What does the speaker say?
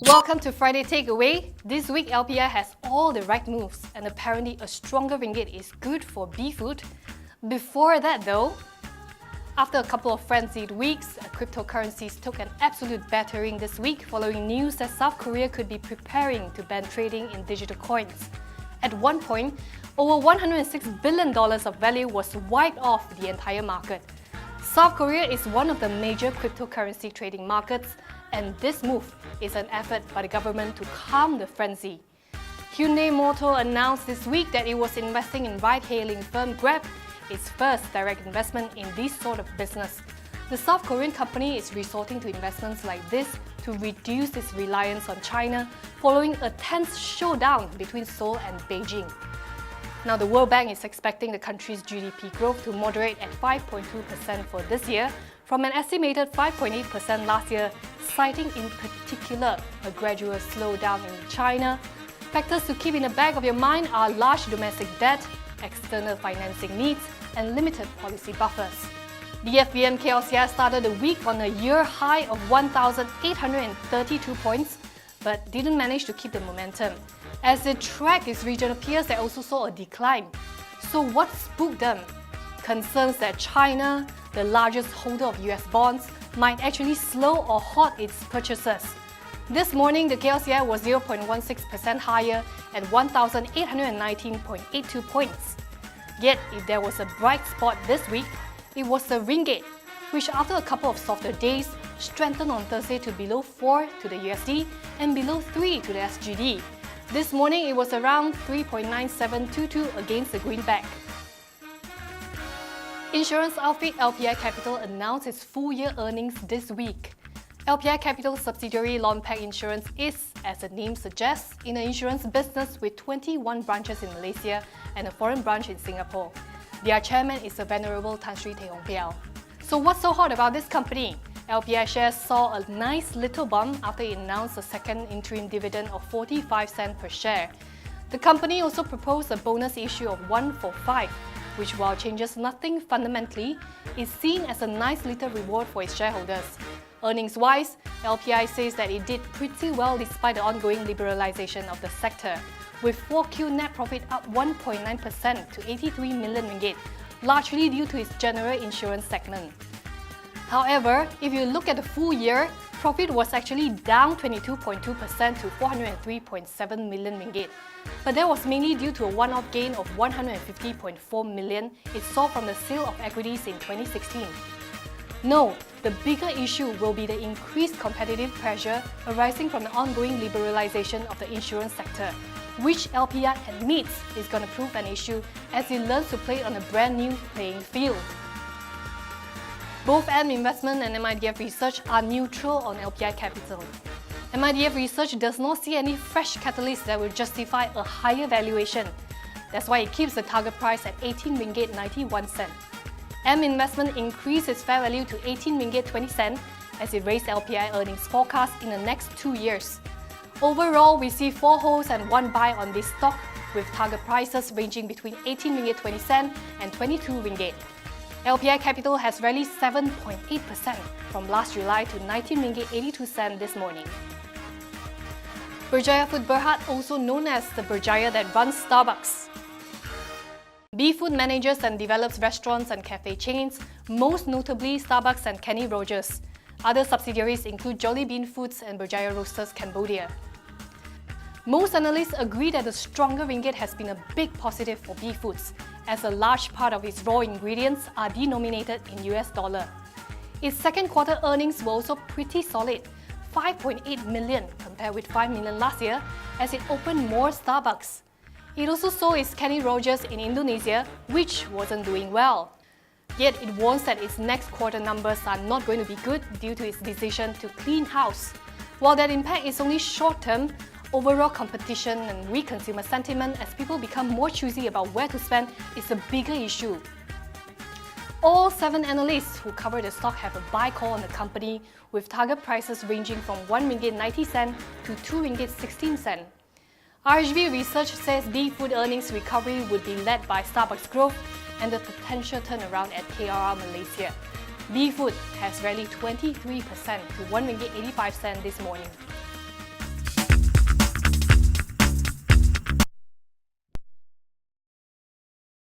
Welcome to Friday Takeaway. This week LPI has all the right moves and apparently a stronger ringgit is good for BFood. Before that though, after a couple of frenzied weeks, cryptocurrencies took an absolute battering this week following news that South Korea could be preparing to ban trading in digital coins. At one point, over $106 billion of value was wiped off the entire market. South Korea is one of the major cryptocurrency trading markets, and this move is an effort by the government to calm the frenzy. Hyundai Motor announced this week that it was investing in ride-hailing firm Grab, its first direct investment in this sort of business. The South Korean company is resorting to investments like this to reduce its reliance on China following a tense showdown between Seoul and Beijing. Now, the World Bank is expecting the country's GDP growth to moderate at 5.2% for this year, from an estimated 5.8% last year, citing in particular a gradual slowdown in China. Factors to keep in the back of your mind are large domestic debt, external financing needs, and limited policy buffers. The FBM KLCI started the week on a year high of 1,832 points, but didn't manage to keep the momentum. As it tracked its regional peers that also saw a decline. So what spooked them? Concerns that China, the largest holder of US bonds, might actually slow or halt its purchases. This morning, the KLCI was 0.16% higher at 1,819.82 points. Yet, if there was a bright spot this week, it was the ringgit, which after a couple of softer days, strengthened on Thursday to below 4 to the USD and below 3 to the SGD. This morning, it was around 3.9722 against the greenback. Insurance outfit LPI Capital announced its full-year earnings this week. LPI Capital subsidiary Longpack Insurance is, as the name suggests, in the insurance business with 21 branches in Malaysia and a foreign branch in Singapore. Their chairman is the Venerable Tan Sri Tehongpiao. So what's so hot about this company? LPI shares saw a nice little bump after it announced a second interim dividend of 45 cents per share. The company also proposed a bonus issue of 1 for 5, which while changes nothing fundamentally, is seen as a nice little reward for its shareholders. Earnings-wise, LPI says that it did pretty well despite the ongoing liberalisation of the sector, with 4Q net profit up 1.9% to 83 million ringgit, largely due to its general insurance segment. However, if you look at the full year, profit was actually down 22.2% to 403.7 million ringgit. But that was mainly due to a one-off gain of 150.4 million it saw from the sale of equities in 2016. No, the bigger issue will be the increased competitive pressure arising from the ongoing liberalisation of the insurance sector, which LPI admits is going to prove an issue as it learns to play on a brand new playing field. Both M Investment and MIDF Research are neutral on LPI Capital. MIDF Research does not see any fresh catalysts that will justify a higher valuation. That's why it keeps the target price at 18 ringgit 91 cent. M Investment increased its fair value to 18 ringgit 20 cent as it raised LPI earnings forecast in the next 2 years. Overall, we see 4 holds and 1 buy on this stock, with target prices ranging between 18 ringgit 20 cent and 22 ringgit. LPI Capital has rallied 7.8% from last July to 19 ringgit 82 cent this morning. Berjaya Food Berhad, also known as the Berjaya that runs Starbucks. BFood manages and develops restaurants and cafe chains, most notably Starbucks and Kenny Rogers. Other subsidiaries include Jollibean Foods and Berjaya Roasters Cambodia. Most analysts agree that the stronger ringgit has been a big positive for BFoods, as a large part of its raw ingredients are denominated in US dollar. Its second quarter earnings were also pretty solid, 5.8 million compared with 5 million last year, as it opened more Starbucks. It also saw its Kenny Rogers in Indonesia, which wasn't doing well. Yet it warns that its next quarter numbers are not going to be good due to its decision to clean house. While that impact is only short-term, overall competition and weak consumer sentiment as people become more choosy about where to spend is a bigger issue. All 7 analysts who cover the stock have a buy call on the company, with target prices ranging from 1 ringgit 90 cent to 2 ringgit 16 cent. RHB Research says BFood earnings recovery would be led by Starbucks growth and the potential turnaround at KRR Malaysia. BFood has rallied 23% to 1 ringgit 85 cent this morning.